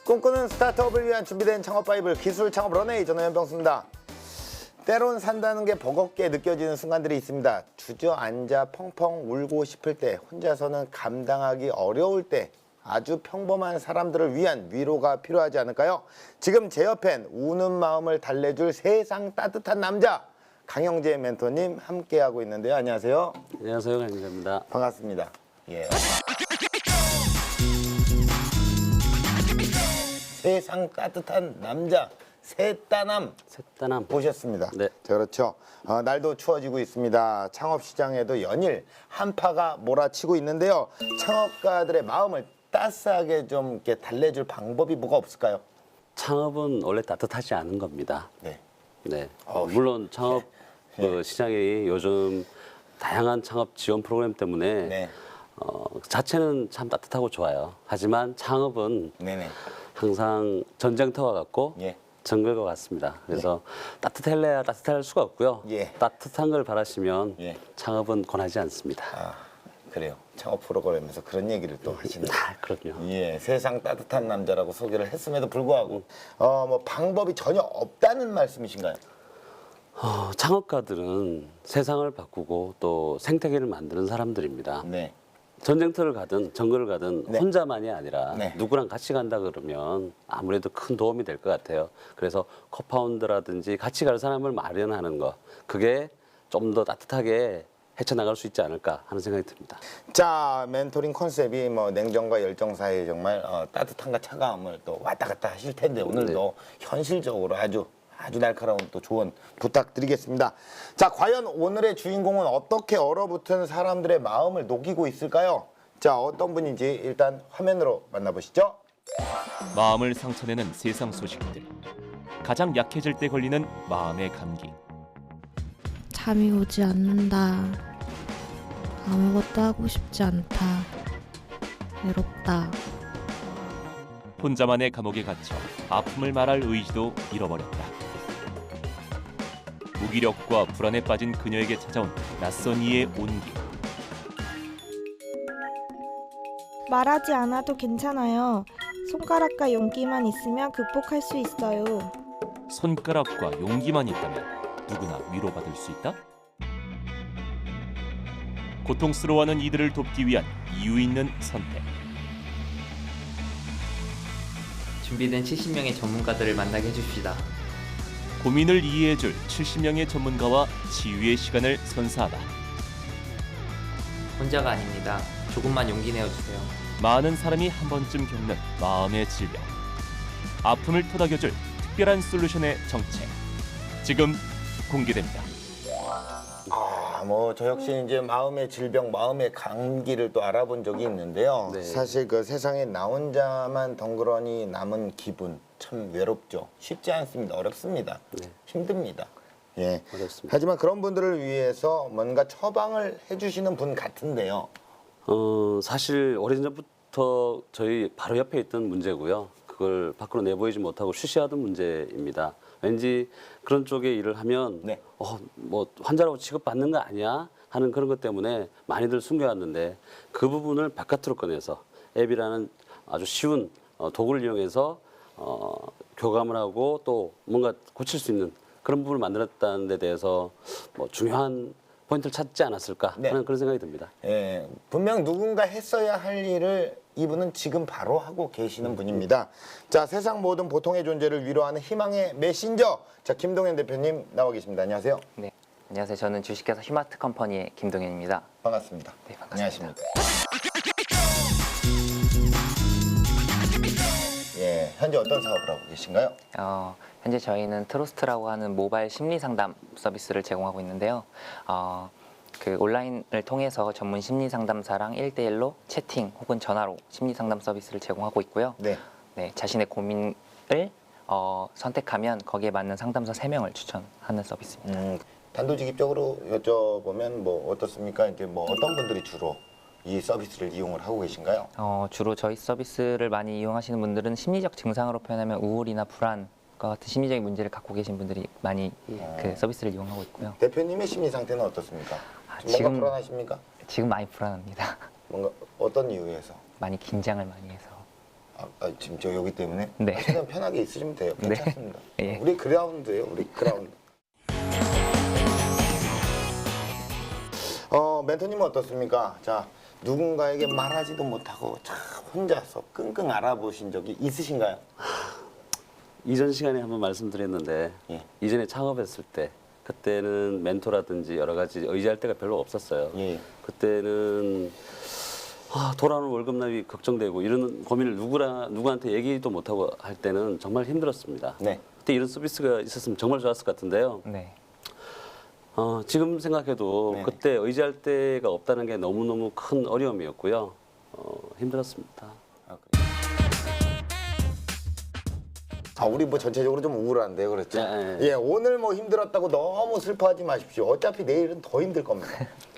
꿈꾸는 스타트업을 위한 준비된 창업 바이블 기술 창업 런웨이, 저는 연병수입니다. 때론 산다는 게 버겁게 느껴지는 순간들이 있습니다. 주저앉아 펑펑 울고 싶을 때, 혼자서는 감당하기 어려울 때 아주 평범한 사람들을 위한 위로가 필요하지 않을까요? 지금 제 옆엔 우는 마음을 달래줄 세상 따뜻한 남자 강영재 멘토님 함께하고 있는데요. 안녕하세요. 안녕하세요, 강영재입니다. 반갑습니다. 예. 세상 따뜻한 남자 새따남 모셨습니다. 네. 자, 그렇죠. 날도 추워지고 있습니다. 창업 시장에도 연일 한파가 몰아치고 있는데요. 창업가들의 마음을 따스하게 좀 이렇게 달래줄 방법이 뭐가 없을까요? 창업은 원래 따뜻하지 않은 겁니다. 네. 네. 물론 창업 시장이 요즘 다양한 창업 지원 프로그램 때문에 네. 자체는 참 따뜻하고 좋아요. 하지만 창업은 네네. 항상 전쟁터와 같고 예. 정글과 같습니다. 그래서 따뜻할래야 따뜻할 수가 없고요. 예. 따뜻한 걸 바라시면 예. 창업은 권하지 않습니다. 아, 그래요. 창업 프로그램에서 그런 얘기를 또 하시네요. 그럼요. 예, 세상 따뜻한 남자라고 소개를 했음에도 불구하고 뭐 방법이 전혀 없다는 말씀이신가요? 창업가들은 세상을 바꾸고 또 생태계를 만드는 사람들입니다. 네. 전쟁터를 가든 정글을 가든 네. 혼자만이 아니라 네. 누구랑 같이 간다 그러면 아무래도 큰 도움이 될 것 같아요. 그래서 코파운더라든지 같이 갈 사람을 마련하는 거, 그게 좀 더 따뜻하게 헤쳐나갈 수 있지 않을까 하는 생각이 듭니다. 자, 멘토링 컨셉이 뭐 냉정과 열정 사이에 정말 따뜻함과 차가움을 또 왔다 갔다 하실 텐데 오늘도 현실적으로 아주 날카로운 또 조언 부탁드리겠습니다. 자, 과연 오늘의 주인공은 어떻게 얼어붙은 사람들의 마음을 녹이고 있을까요? 자, 어떤 분인지 일단 화면으로 만나보시죠. 마음을 상처내는 세상 소식들. 가장 약해질 때 걸리는 마음의 감기. 잠이 오지 않는다. 아무것도 하고 싶지 않다. 외롭다. 혼자만의 감옥에 갇혀 아픔을 말할 의지도 잃어버렸다. 무기력과 불안에 빠진 그녀에게 찾아온 낯선 이의 온기. 말하지 않아도 괜찮아요. 손가락과 용기만 있으면 극복할 수 있어요. 손가락과 용기만 있다면 누구나 위로받을 수 있다? 고통스러워하는 이들을 돕기 위한 이유 있는 선택. 준비된 70명의 전문가들을 만나게 해줍시다. 고민을 이해해줄 70명의 전문가와 치유의 시간을 선사하다. 혼자가 아닙니다. 조금만 용기 내어주세요. 많은 사람이 한 번쯤 겪는 마음의 질병. 아픔을 토닥여줄 특별한 솔루션의 정체. 지금 공개됩니다. 뭐 저 역시 이제 마음의 질병, 마음의 감기를 또 알아본 적이 있는데요. 네. 사실 그 세상에 나 혼자만 덩그러니 남은 기분 참 외롭죠. 쉽지 않습니다. 어렵습니다. 네. 힘듭니다. 예. 어렵습니다. 하지만 그런 분들을 위해서 뭔가 처방을 해주시는 분 같은데요. 사실 오래전부터 저희 바로 옆에 있던 문제고요. 그걸 밖으로 내보이지 못하고 쉬쉬하던 문제입니다. 왠지 그런 쪽에 일을 하면 네. 뭐 환자라고 취급받는 거 아니야 하는 그런 것 때문에 많이들 숨겨왔는데 그 부분을 바깥으로 꺼내서 앱이라는 아주 쉬운 도구를 이용해서 교감을 하고 또 뭔가 고칠 수 있는 그런 부분을 만들었다는 데 대해서 뭐 중요한 포인트를 찾지 않았을까 네. 하는 그런 생각이 듭니다. 예, 분명 누군가 했어야 할 일을 이분은 지금 바로 하고 계시는 분입니다. 자, 세상 모든 보통의 존재를 위로하는 희망의 메신저. 자, 김동현 대표님 나와 계십니다. 안녕하세요. 네, 안녕하세요. 저는 주식회사 휴마트 컴퍼니의 김동현입니다. 반갑습니다. 네, 반갑습니다. 안녕하십니까. 예, 현재 어떤 사업을 하고 계신가요? 현재 저희는 트로스트라고 하는 모바일 심리 상담 서비스를 제공하고 있는데요. 그 온라인을 통해서 전문 심리 상담사랑 1대1로 채팅 혹은 전화로 심리 상담 서비스를 제공하고 있고요. 네. 네, 자신의 고민을 선택하면 거기에 맞는 상담사 3명을 추천하는 서비스입니다. 단도직입적으로 여쭤보면 뭐 어떻습니까? 이제 뭐 어떤 분들이 주로 이 서비스를 이용을 하고 계신가요? 주로 저희 서비스를 많이 이용하시는 분들은 심리적 증상으로 표현하면 우울이나 불안 같은 심리적인 문제를 갖고 계신 분들이 많이 그 서비스를 이용하고 있고요. 대표님의 심리 상태는 어떻습니까? 뭔가 지금- 불안하십니까? 지금 많이 불안합니다. 뭔가 어떤 이유에서? 많이 긴장을 많이 해서. 지금 저 여기 때문에 네. 최대한 편하게 있으시면 돼요. 네. 괜찮습니다. 예. 우리 그라운드예요. 우리 그라운드. 멘토님은 어떻습니까? 자, 누군가에게 말하지도 못하고 참 혼자서 끙끙 알아보신 적이 있으신가요? 이전 시간에 한번 말씀드렸는데 예. 이전에 창업했을 때 그때는 멘토라든지 여러 가지 의지할 데가 별로 없었어요. 예. 그때는 돌아오는 월급날이 걱정되고 이런 고민을 누구한테 얘기도 못하고 할 때는 정말 힘들었습니다. 네. 그때 이런 서비스가 있었으면 정말 좋았을 것 같은데요. 네. 지금 생각해도 네네. 그때 의지할 데가 없다는 게 너무너무 큰 어려움이었고요. 힘들었습니다. 우리 뭐 전체적으로 좀 우울한데요, 그렇죠? 네. 예, 오늘 뭐 힘들었다고 너무 슬퍼하지 마십시오. 어차피 내일은 더 힘들 겁니다.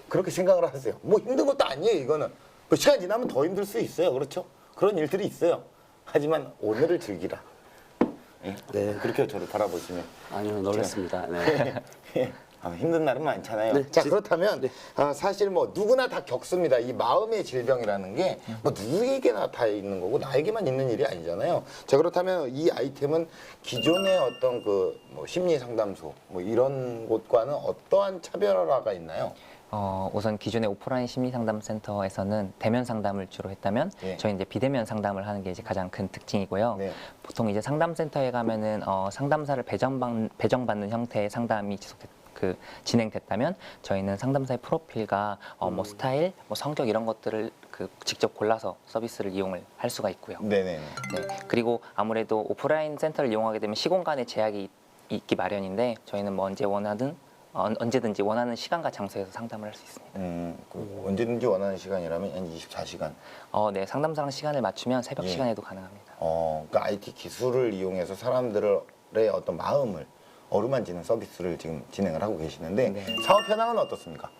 그렇게 생각을 하세요. 뭐 힘든 것도 아니에요, 이거는. 그 시간 지나면 더 힘들 수 있어요, 그렇죠? 그런 일들이 있어요. 하지만 오늘을 즐기라. 예? 네. 그렇게 저를 바라보시면. 아니요, 놀랐습니다. 네. 예. 힘든 날은 많잖아요. 네. 자, 그렇다면 네. 사실 뭐 누구나 다 겪습니다. 이 마음의 질병이라는 게 뭐 누구에게나 다 있는 거고 나에게만 있는 일이 아니잖아요. 자, 그렇다면 이 아이템은 기존의 어떤 그 뭐 심리 상담소 뭐 이런 곳과는 어떠한 차별화가 있나요? 우선 기존의 오프라인 심리상담센터에서는 대면 상담을 주로 했다면 예. 저희 이제 비대면 상담을 하는 게 이제 가장 큰 특징이고요. 네. 보통 이제 상담센터에 가면은 상담사를 배정받는 형태의 상담이 진행됐다면 저희는 상담사의 프로필과 뭐 스타일, 뭐 성격 이런 것들을 직접 골라서 서비스를 이용을 할 수가 있고요. 네네. 네. 그리고 아무래도 오프라인 센터를 이용하게 되면 시공간의 제약이 있기 마련인데 저희는 뭐 언제든지 원하는 시간과 장소에서 상담을 할 수 있습니다. 언제든지 원하는 시간이라면 한 24시간. 네, 상담사랑 시간을 맞추면 새벽 예. 시간에도 가능합니다. 그러니까 IT 기술을 이용해서 사람들의 어떤 마음을 어루만지는 서비스를 지금 진행을 하고 계시는데 네. 사업 현황은 어떻습니까?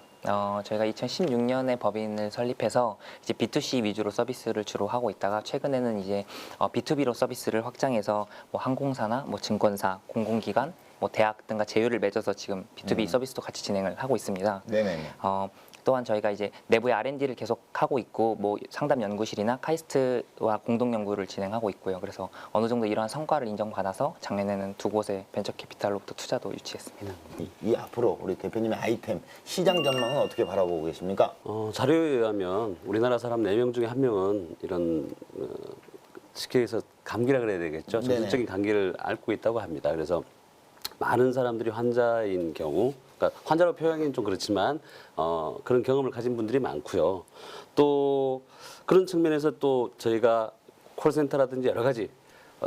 저희가 2016년에 법인을 설립해서 이제 B2C 위주로 서비스를 주로 하고 있다가 최근에는 이제 B2B로 서비스를 확장해서 뭐 항공사나 뭐 증권사, 공공기관, 뭐 대학 등과 제휴를 맺어서 지금 B2B 서비스도 같이 진행을 하고 있습니다. 네네네. 또한 저희가 이제 내부의 R&D를 계속 하고 있고 뭐 상담 연구실이나 카이스트와 공동 연구를 진행하고 있고요. 그래서 어느 정도 이러한 성과를 인정받아서 작년에는 두 곳의 벤처 캐피탈로부터 투자도 유치했습니다. 이 앞으로 우리 대표님의 아이템 시장 전망은 어떻게 바라보고 계십니까? 자료에 의하면 우리나라 사람 4명 중에 1명은 이런 쉽게 해서 감기라 그래야 되겠죠. 네네. 정신적인 감기를 앓고 있다고 합니다. 그래서 많은 사람들이 환자인 경우, 그러니까 환자로 표현하기는 좀 그렇지만 그런 경험을 가진 분들이 많고요. 또 그런 측면에서 또 저희가 콜센터라든지 여러 가지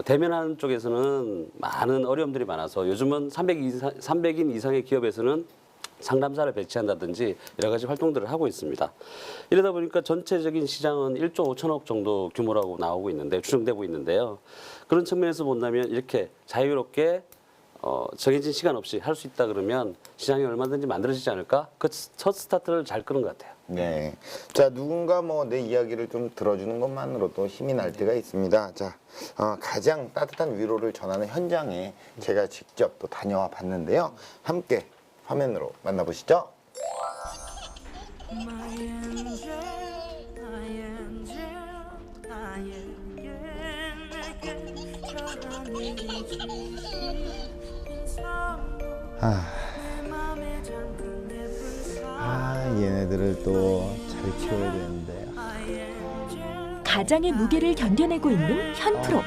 대면하는 쪽에서는 많은 어려움들이 많아서 요즘은 300인 이상의 기업에서는 상담사를 배치한다든지 여러 가지 활동들을 하고 있습니다. 이러다 보니까 전체적인 시장은 1조 5천억 정도 규모라고 나오고 있는데 추정되고 있는데요. 그런 측면에서 본다면 이렇게 자유롭게 정해진 시간 없이 할 수 있다 그러면 시장이 얼마든지 만들어지지 않을까? 그 첫 스타트를 잘 끄는 것 같아요. 네. 자, 누군가 뭐 내 이야기를 좀 들어주는 것만으로도 힘이 날 때가 있습니다. 자, 가장 따뜻한 위로를 전하는 현장에 제가 직접 또 다녀와 봤는데요. 함께 화면으로 만나보시죠. 얘네들을 또 잘 키워야 되는데. 가장의 무게를 견뎌내고 있는 현프로.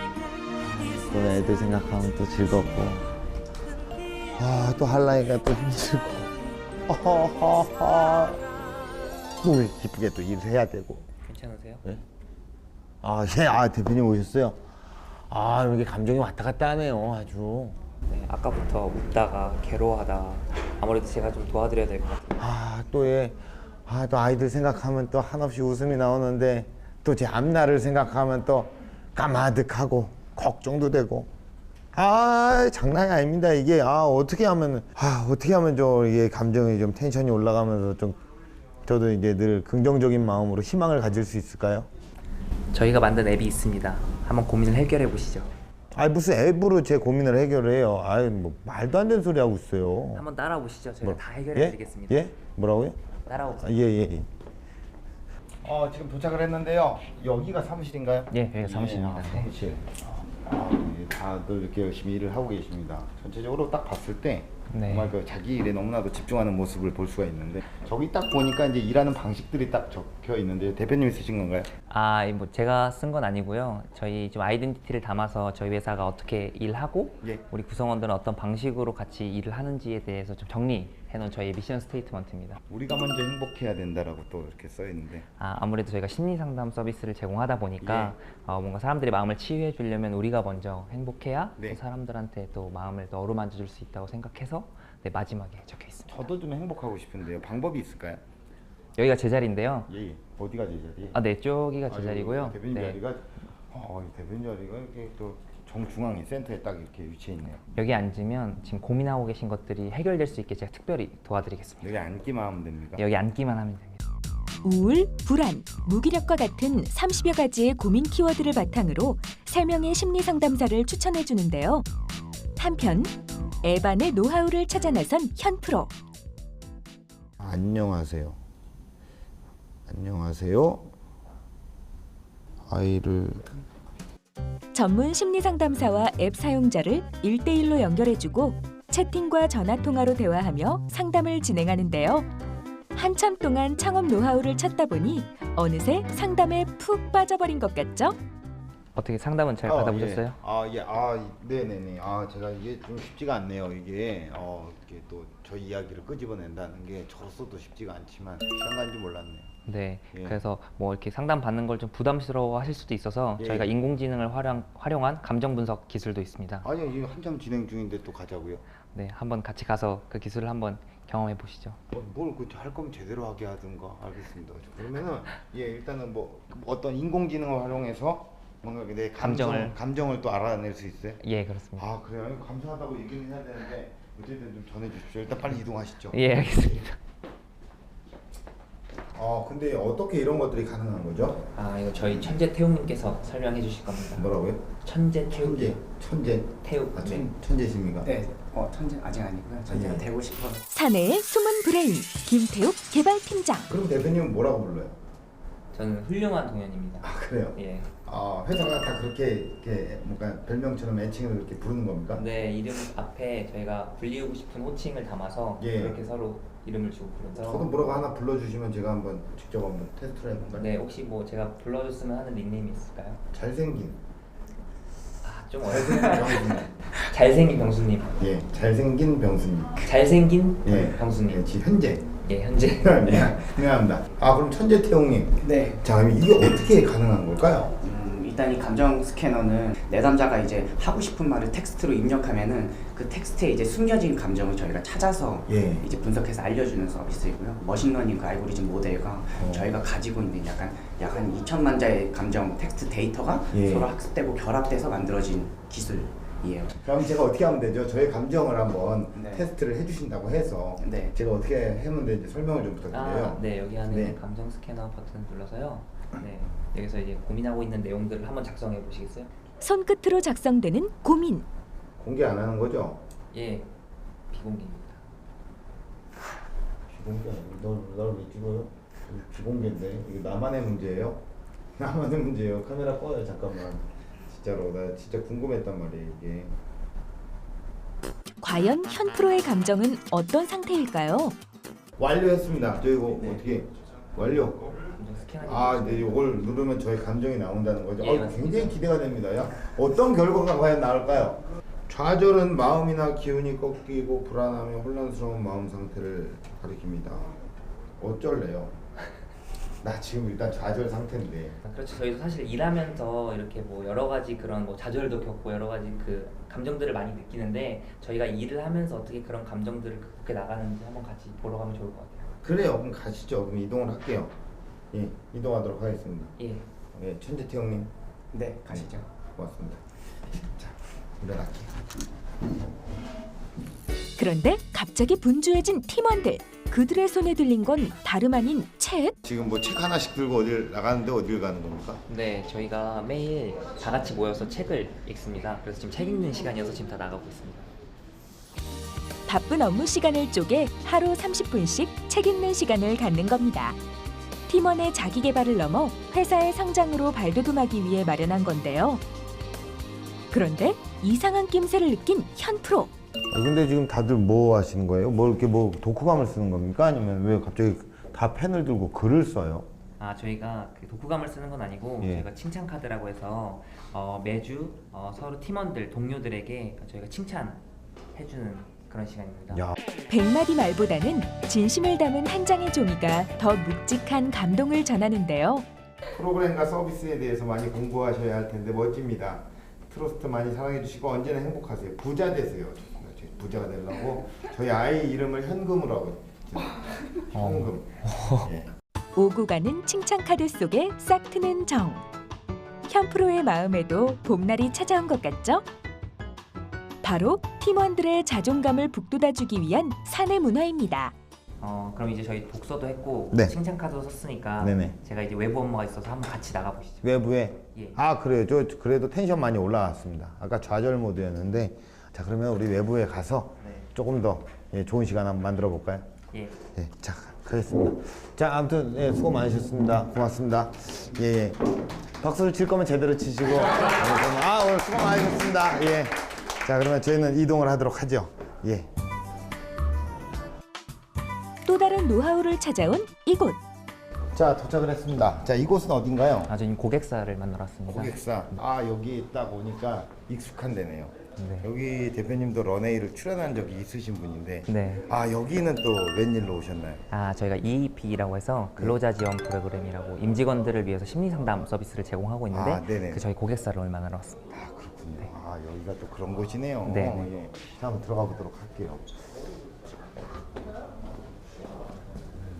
또 애들 생각하면 또 즐겁고. 또 할라니까 또 힘들고. 또 왜 기쁘게 또 일을 해야 되고. 괜찮으세요? 네? 대표님 오셨어요? 이게 감정이 왔다 갔다 하네요, 아주. 네, 아까부터 웃다가 괴로워하다가 아무래도 제가 좀 도와드려야 될 것 같아요. 또 아이들 생각하면 또 한없이 웃음이 나오는데 또 제 앞날을 생각하면 또 까마득하고 걱정도 되고 장난이 아닙니다. 이게 어떻게 하면 저 이게 감정이 좀 텐션이 올라가면서 좀 저도 이제 늘 긍정적인 마음으로 희망을 가질 수 있을까요? 저희가 만든 앱이 있습니다. 한번 고민을 해결해 보시죠. 무슨 앱으로 제 고민을 해결해요? 뭐 말도 안 되는 소리 하고 있어요. 한번 따라 보시죠. 저희가 다 해결해 예? 드리겠습니다. 예? 뭐라고요? 따라오세요. 예. 지금 도착을 했는데요. 여기가 사무실인가요? 예, 여기가 사무실입니다. 네. 사무실. 다들 이렇게 열심히 일을 하고 계십니다. 전체적으로 딱 봤을 때 네. 정말 그 자기 일에 너무나도 집중하는 모습을 볼 수가 있는데 저기 딱 보니까 이제 일하는 방식들이 딱 적혀 있는데 대표님이 쓰신 건가요? 뭐 제가 쓴 건 아니고요. 저희 좀 아이덴티티를 담아서 저희 회사가 어떻게 일하고 예. 우리 구성원들은 어떤 방식으로 같이 일을 하는지에 대해서 좀 정리해 놓은 저희 미션 스테이트먼트입니다. 우리가 먼저 행복해야 된다라고 또 이렇게 써 있는데 아무래도 저희가 심리 상담 서비스를 제공하다 보니까 뭔가 사람들의 마음을 치유해 주려면 우리가 먼저 행복해야 네. 또 사람들한테 또 마음을 더 어루만져 줄 수 있다고 생각해서 네, 마지막에 적혀 있습니다. 저도 좀 행복하고 싶은데요. 방법이 있을까요? 여기가 제 자리인데요. 예. 어디가 제 자리? 네, 저기가 제 자리고요. 대표님 네. 자리가 대표님 자리가 이렇게 또 정중앙에 센터에 딱 이렇게 위치해 있네요. 여기 앉으면 지금 고민하고 계신 것들이 해결될 수 있게 제가 특별히 도와드리겠습니다. 여기 앉기만 하면 됩니까? 여기 앉기만 하면 됩니다. 우울, 불안, 무기력과 같은 30여 가지의 고민 키워드를 바탕으로 3명의 심리 상담사를 추천해 주는데요. 한편 에반의 노하우를 찾아 나선 현프로. 안녕하세요. 안녕하세요. 아이를 전문 심리 상담사와 앱 사용자를 1대1로 연결해주고 채팅과 전화 통화로 대화하며 상담을 진행하는데요. 한참 동안 창업 노하우를 찾다 보니 어느새 상담에 푹 빠져버린 것 같죠? 어떻게 상담은 잘 받아보셨어요? 네네네. 제가 이게 좀 쉽지가 않네요. 이게 이게 또 저희 이야기를 끄집어낸다는 게 저로서도 쉽지가 않지만 시간 간지 몰랐네요. 네. 예. 그래서 뭐 이렇게 상담 받는 걸 좀 부담스러워 하실 수도 있어서 예. 저희가 인공지능을 활용한 감정 분석 기술도 있습니다. 아니요, 이거 한참 진행 중인데 또 가자고요. 네, 한번 같이 가서 그 기술을 한번 경험해 보시죠. 뭘 할 거면 제대로 하게 하든가. 알겠습니다. 그러면은 일단은 뭐 어떤 인공지능을 활용해서 뭔가 내 감정을 또 알아낼 수 있어요? 예, 그렇습니다. 그래요? 감사하다고 얘기는 해야 되는데 어쨌든 좀 전해주십시오. 일단 빨리 이동하시죠. 예, 알겠습니다. 근데 어떻게 이런 것들이 가능한 거죠? 이거 저희 천재 태웅님께서 설명해 주실 겁니다. 뭐라고요? 천재 태웅. 천재. 태웅. 천재십니까? 네, 천재 아직 아니고요. 천재가 되고 싶어요. 사내의 숨은 브레인 김태욱 개발팀장. 그럼 대표님은 뭐라고 불러요? 저는 훌륭한 동현입니다. 그래요? 예. 회사가 다 그렇게 이렇게 뭔가 별명처럼 애칭을 그렇게 부르는 겁니까? 네, 이름 앞에 저희가 불리우고 싶은 호칭을 담아서 그렇게 서로 이름을 주고 부르면서. 저도 뭐라고 하나 불러주시면 제가 한번 직접 한번 테스트를 해볼까요? 네, 혹시 뭐 제가 불러줬으면 하는 닉네임이 있을까요? 잘생긴. 좀 잘생긴 병수님. 잘생긴 병수님. 예, 잘생긴 병수님. 잘생긴 예, 병수님. 현재. 예, 현재. 미안합니다. 그럼 천재 태웅님. 네. 자, 이게 어떻게 가능한 걸까요? 일단 이 감정 스캐너는 내담자가 이제 하고 싶은 말을 tek스트로 입력하면은 그 텍스트에 이제 숨겨진 감정을 저희가 찾아서 이제 분석해서 알려주는 서비스이고요. 머신러닝 그 알고리즘 모델과 저희가 가지고 있는 약간 2천만 자의 감정 텍스트 데이터가 서로 학습되고 결합돼서 만들어진 기술이에요. 그럼 제가 어떻게 하면 되죠? 저의 감정을 한번 테스트를 해주신다고 해서 제가 어떻게 하면 되는지 설명을 좀 부탁드려요. 네, 여기 안에 감정 스캐너 버튼을 눌러서요. 네, 여기서 이제 고민하고 있는 내용들을 한번 작성해 보시겠어요? 손끝으로 작성되는 고민. 공개 안 하는 거죠? 예, 비공개입니다. 비공개? 널 왜 찍어요? 비공개인데 이게 나만의 문제예요? 나만의 문제예요. 카메라 꺼요 잠깐만. 진짜로 나 진짜 궁금했단 말이에요 이게. 과연 현프로의 감정은 어떤 상태일까요? 완료했습니다. 저 이거 어떻게 완료? 스캐너. 네, 이걸 누르면 저의 감정이 나온다는 거죠. 예, 맞습니다. 굉장히 기대가 됩니다. 어떤 결과가 과연 나올까요? 좌절은 마음이나 기운이 꺾이고 불안하며 혼란스러운 마음 상태를 가리킵니다. 어쩔래요? 나 지금 일단 좌절 상태인데. 그렇죠. 저희도 사실 일하면서 이렇게 뭐 여러 가지 그런 뭐 좌절도 겪고 여러 가지 그 감정들을 많이 느끼는데 저희가 일을 하면서 어떻게 그런 감정들을 극복해 나가는지 한번 같이 보러 가면 좋을 것 같아요. 그래요. 그럼 가시죠. 그럼 이동을 할게요. 예, 이동하도록 하겠습니다. 예. 천재 태형님. 네, 가시죠. 고맙습니다. 자, 일어날게요. 그런데 갑자기 분주해진 팀원들. 그들의 손에 들린 건 다름 아닌 책. 지금 뭐 책 하나씩 들고 어딜 나가는데 어딜 가는 겁니까? 네, 저희가 매일 다 같이 모여서 책을 읽습니다. 그래서 지금 책 읽는 시간이어서 지금 다 나가고 있습니다. 바쁜 업무 시간을 쪼개 하루 30분씩 책 읽는 시간을 갖는 겁니다. 팀원의 자기 개발을 넘어 회사의 성장으로 발돋움하기 위해 마련한 건데요. 그런데 이상한 낌새를 느낀 현 프로. 근데 지금 다들 뭐 하시는 거예요? 뭐 이렇게 뭐 독후감을 쓰는 겁니까? 아니면 왜 갑자기 다 펜을 들고 글을 써요? 저희가 그 독후감을 쓰는 건 아니고 예. 저희가 칭찬 카드라고 해서 매주 서로 팀원들, 동료들에게 저희가 칭찬해주는 그런 시간입니다. 야, 100마디 말보다는 진심을 담은 한 장의 종이가 더 묵직한 감동을 전하는데요. 프로그램과 서비스에 대해서 많이 공부하셔야 할 텐데 멋집니다. 트러스트 많이 사랑해 주시고 언제나 행복하세요. 부자 되세요. 부자가 되려고 저희 아이 이름을 현금으로 하고 현금. 예. 오고 가는 칭찬 카드 속에 싹 트는 정. 현 프로의 마음에도 봄날이 찾아온 것 같죠? 바로 팀원들의 자존감을 북돋아주기 위한 사내 문화입니다. 그럼 이제 저희 독서도 했고 네. 칭찬 카드도 썼으니까 네네. 제가 이제 외부 업무가 있어서 한번 같이 나가보시죠. 외부에? 예. 아 그래요. 저 그래도 텐션 많이 올라왔습니다. 아까 좌절 모드였는데 자 그러면 우리 외부에 가서 네. 조금 더 좋은 시간 한번 만들어 볼까요? 예. 예, 자 가겠습니다. 자 아무튼 수고 많으셨습니다. 고맙습니다. 예. 박수를 칠 거면 제대로 치시고 오늘 수고 많으셨습니다. 예. 자 그러면 저희는 이동을 하도록 하죠. 예. 또 다른 노하우를 찾아온 이곳. 자 도착을 했습니다. 자 이곳은 어딘가요? 저는 고객사를 만나러 왔습니다. 고객사. 아 여기 딱 오니까 익숙한 데네요. 네. 여기 대표님도 런웨이를 출연한 적이 있으신 분인데 네. 아 여기는 또 웬일로 오셨나요? 저희가 EEP라고 해서 근로자 지원 프로그램이라고 임직원들을 위해서 심리 상담 서비스를 제공하고 있는데 네네. 그 저희 고객사를 오늘 만나러 왔습니다. 아 그렇군요. 아 여기가 또 그런 곳이네요. 네. 예. 자 한번 들어가 보도록 할게요.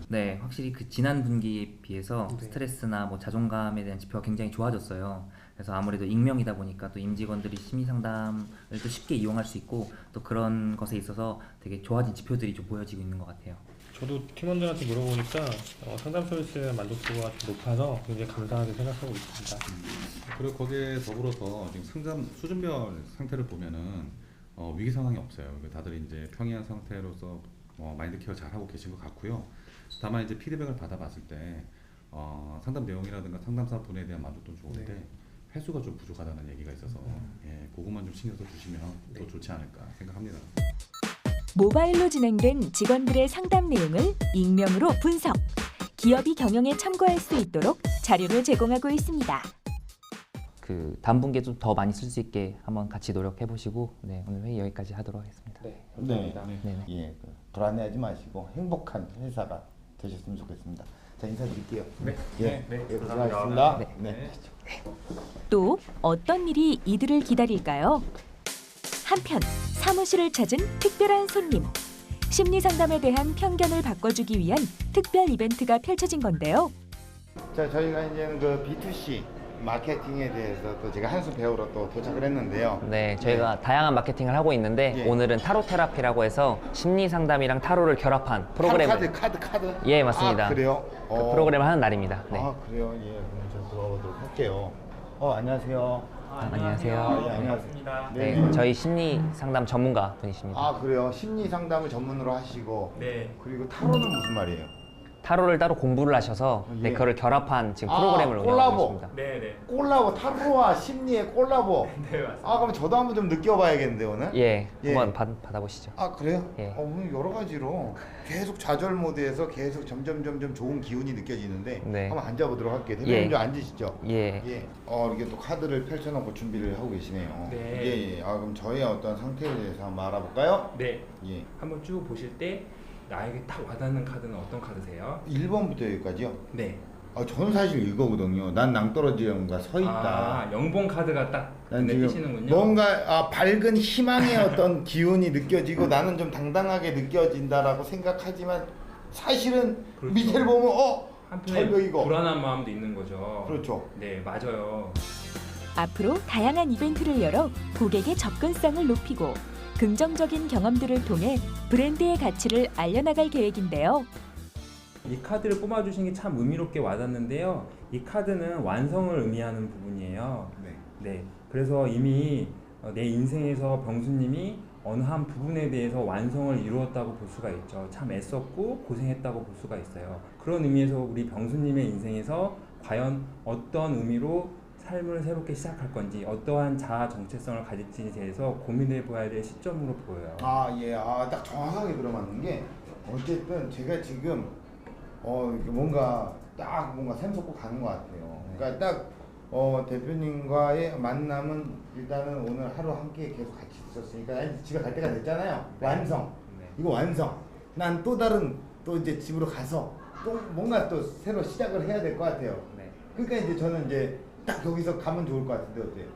네, 확실히 그 지난 분기에 비해서 스트레스나 뭐 자존감에 대한 지표가 굉장히 좋아졌어요. 그래서 아무래도 익명이다 보니까 또 임직원들이 심리 상담을 또 쉽게 이용할 수 있고 또 그런 것에 있어서 되게 좋아진 지표들이 좀 보여지고 있는 것 같아요. 저도 팀원들한테 물어보니까 상담 서비스의 만족도가 좀 높아서 굉장히 감사하게 생각하고 있습니다. 그리고 거기에 더불어서 지금 상담 수준별 상태를 보면은 위기 상황이 없어요. 다들 이제 평이한 상태로서 마인드 케어 잘 하고 계신 것 같고요. 다만 이제 피드백을 받아봤을 때 상담 내용이라든가 상담사 분에 대한 만족도는 좋은데 네. 횟수가 좀 부족하다는 얘기가 있어서 그것만 좀 신경 써 주시면 더 좋지 않을까 생각합니다. 모바일로 진행된 직원들의 상담 내용을 익명으로 분석. 기업이 경영에 참고할 수 있도록 자료를 제공하고 있습니다. 그 다음 분기에 좀 더 많이 쓸 수 있게 한번 같이 노력해 보시고 오늘 회의 여기까지 하도록 하겠습니다. 네, 네. 감사합니다. 예. 불안해하지 마시고 행복한 회사가 되셨으면 좋겠습니다. 자 인사드릴게요. 네. 예. 네. 고생하셨습니다. 네. 네. 또 어떤 일이 이들을 기다릴까요? 한편 사무실을 찾은 특별한 손님. 심리 상담에 대한 편견을 바꿔주기 위한 특별 이벤트가 펼쳐진 건데요. 자 저희가 이제는 그 B2C 마케팅에 대해서 또 제가 한 수 배우러 또 도착을 했는데요. 네, 저희가 다양한 마케팅을 하고 있는데 예. 오늘은 타로 테라피라고 해서 심리 상담이랑 타로를 결합한 프로그램을 카드. 예, 맞습니다. 아, 그래요? 그 프로그램을 하는 날입니다. 네. 아 그래요? 예. 그럼 저 들어가보도록 할게요. 안녕하세요. 안녕하세요. 예, 안녕하세요. 네, 저희 심리 상담 전문가 분이십니다. 아 그래요? 심리 상담을 전문으로 하시고 그리고 타로는 무슨 말이에요? 타로를 따로 공부를 하셔서 예. 네, 그걸 결합한 지금 프로그램을 운영하고 있습니다. 콜라보 타로와 심리의 콜라보. 네 맞습니다. 아 그럼 저도 한번 좀 느껴봐야겠는데 오늘? 예, 예. 한번 받아보시죠. 아 그래요? 예. 오늘 여러 가지로 계속 좌절 모드에서 계속 점점 좋은 기운이 느껴지는데 네. 한번 앉아보도록 할게요. 대표님 예. 좀 앉으시죠. 예. 예. 이렇게 또 카드를 펼쳐놓고 준비를 하고 계시네요. 네. 예. 아 그럼 저의 어떤 상태에 대해서 한번 알아볼까요? 네. 예. 한번 쭉 보실 때 나에게 딱 와닿는 카드는 어떤 카드세요? 1번부터 여기까지요? 네. 저는 사실 이거거든요. 난 낭떠러지형과 서 있다. 영봉 카드가 딱 난 눈에 지금 띄시는군요. 뭔가 밝은 희망의 어떤 기운이 느껴지고 나는 좀 당당하게 느껴진다라고 생각하지만 사실은 그렇죠. 밑에를 보면 한편에 절벽이고. 불안한 마음도 있는 거죠. 그렇죠. 네, 맞아요. 앞으로 다양한 이벤트를 열어 고객의 접근성을 높이고 긍정적인 경험들을 통해 브랜드의 가치를 알려나갈 계획인데요. 이 카드를 뽑아주신 게 참 의미롭게 와닿는데요. 이 카드는 완성을 의미하는 부분이에요. 네. 네. 그래서 이미 내 인생에서 병수님이 어느 한 부분에 대해서 완성을 이루었다고 볼 수가 있죠. 참 애썼고 고생했다고 볼 수가 있어요. 그런 의미에서 우리 병수님의 인생에서 과연 어떤 의미로 삶을 새롭게 시작할 건지, 어떠한 자아 정체성을 가질지에 대해서 고민해 봐야 될 시점으로 보여요. 예. 딱 정확하게 들어맞는 게 어쨌든 제가 지금 뭔가 딱 뭔가 샘솟고 가는 것 같아요. 그러니까 딱 대표님과의 만남은 일단은 오늘 하루 함께 계속 같이 있었으니까 이제 집에 갈 때가 됐잖아요. 완성. 이거 완성. 난 또 다른 또 이제 집으로 가서 또 뭔가 또 새로 시작을 해야 될 것 같아요. 그러니까 이제 저는 이제 딱 여기서 가면 좋을 것 같은데 어때요?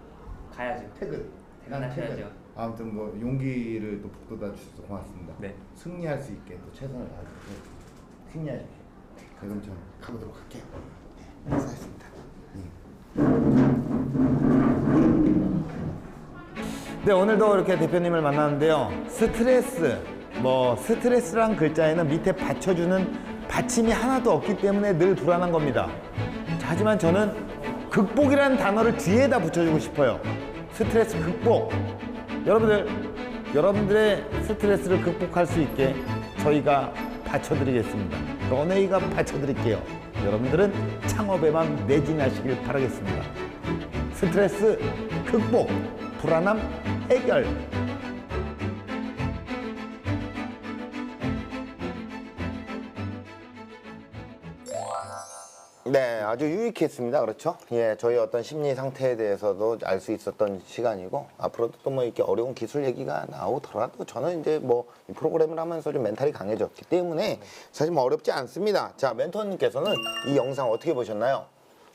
가야죠. 퇴근. 난 퇴근하셔야죠. 퇴근. 아무튼 뭐 용기를 또 북돋아 주셔서 고맙습니다. 네. 승리할 수 있게 또 최선을 다하셔서 승리하십시오. 그럼 저는 가보도록 할게요. 네, 수고하셨습니다. 네, 오늘도 이렇게 대표님을 만났는데요. 스트레스란 글자에는 밑에 받쳐주는 받침이 하나도 없기 때문에 늘 불안한 겁니다. 자, 하지만 저는 극복이라는 단어를 뒤에다 붙여주고 싶어요. 스트레스 극복. 여러분들의 스트레스를 극복할 수 있게 저희가 받쳐드리겠습니다. 런웨이가 받쳐드릴게요. 여러분들은 창업에만 매진하시길 바라겠습니다. 스트레스 극복, 불안함 해결. 네, 아주 유익했습니다. 그렇죠? 예, 저희 어떤 심리 상태에 대해서도 알 수 있었던 시간이고, 앞으로도 또 뭐 이렇게 어려운 기술 얘기가 나오더라도 저는 이제 뭐 이 프로그램을 하면서 좀 멘탈이 강해졌기 때문에 사실 뭐 어렵지 않습니다. 자, 멘토님께서는 이 영상 어떻게 보셨나요?